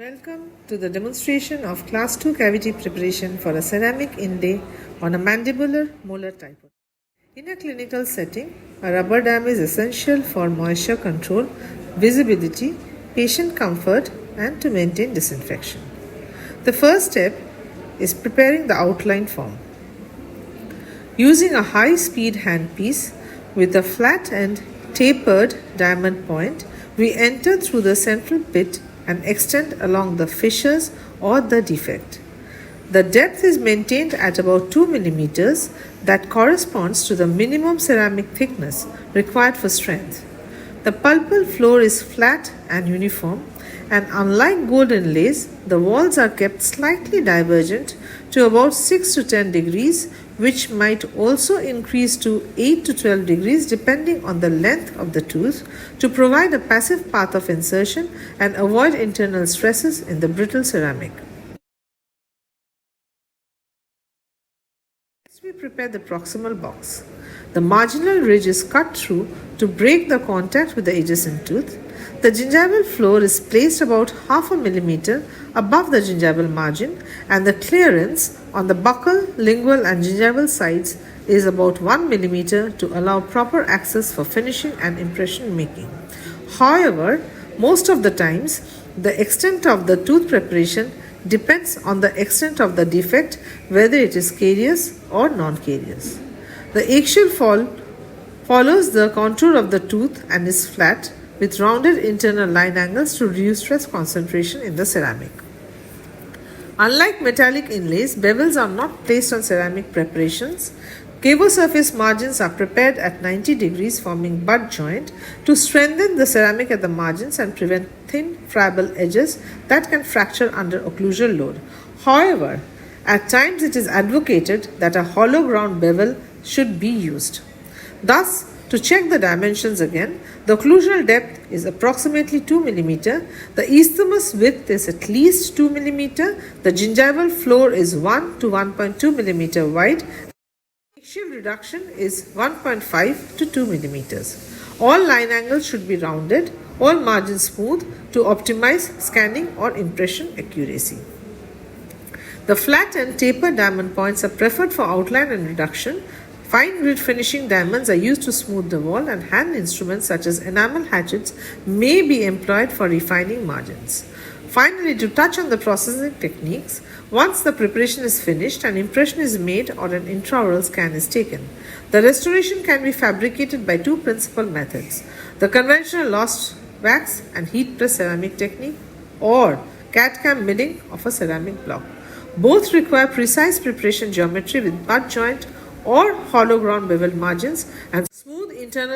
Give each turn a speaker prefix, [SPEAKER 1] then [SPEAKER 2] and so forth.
[SPEAKER 1] Welcome to the demonstration of Class 2 cavity preparation for a ceramic inlay on a mandibular molar type. In a clinical setting, a rubber dam is essential for moisture control, visibility, patient comfort, and to maintain disinfection. The first step is preparing the outline form. Using a high-speed handpiece with a flat and tapered diamond point, we enter through the central pit and extend along the fissures or the defect. The depth is maintained at about 2 mm that corresponds to the minimum ceramic thickness required for strength. The pulpal floor is flat and uniform, and unlike gold inlays, the walls are kept slightly divergent to about 6 to 10 degrees, which might also increase to 8 to 12 degrees depending on the length of the tooth to provide a passive path of insertion and avoid internal stresses in the brittle ceramic. Next, we prepare the proximal box. The marginal ridge is cut through to break the contact with the adjacent tooth. The gingival floor is placed about 0.5 mm above the gingival margin, and the clearance on the buccal, lingual, and gingival sides is about 1 mm to allow proper access for finishing and impression making. However, most of the times, the extent of the tooth preparation depends on the extent of the defect, whether it is carious or non-carious. The axial fall follows the contour of the tooth and is flat, with rounded internal line angles to reduce stress concentration in the ceramic. Unlike metallic inlays, bevels are not placed on ceramic preparations. Cavo surface margins are prepared at 90 degrees, forming butt joint to strengthen the ceramic at the margins and prevent thin, friable edges that can fracture under occlusal load. However, at times it is advocated that a hollow ground bevel should be used. Thus, to check the dimensions again, the occlusal depth is approximately 2 mm, the isthmus width is at least 2 mm, the gingival floor is 1 to 1.2 mm wide, axial reduction is 1.5 to 2 mm. All line angles should be rounded, all margins smooth to optimize scanning or impression accuracy. The flat and tapered diamond points are preferred for outline and reduction. Fine grit finishing diamonds are used to smooth the wall, and hand instruments such as enamel hatchets may be employed for refining margins. Finally, to touch on the processing techniques, once the preparation is finished, an impression is made or an intraoral scan is taken. The restoration can be fabricated by two principal methods: the conventional lost wax and heat press ceramic technique, or CAD/CAM milling of a ceramic block. Both require precise preparation geometry with butt joint or hollow ground bevel margins and smooth internal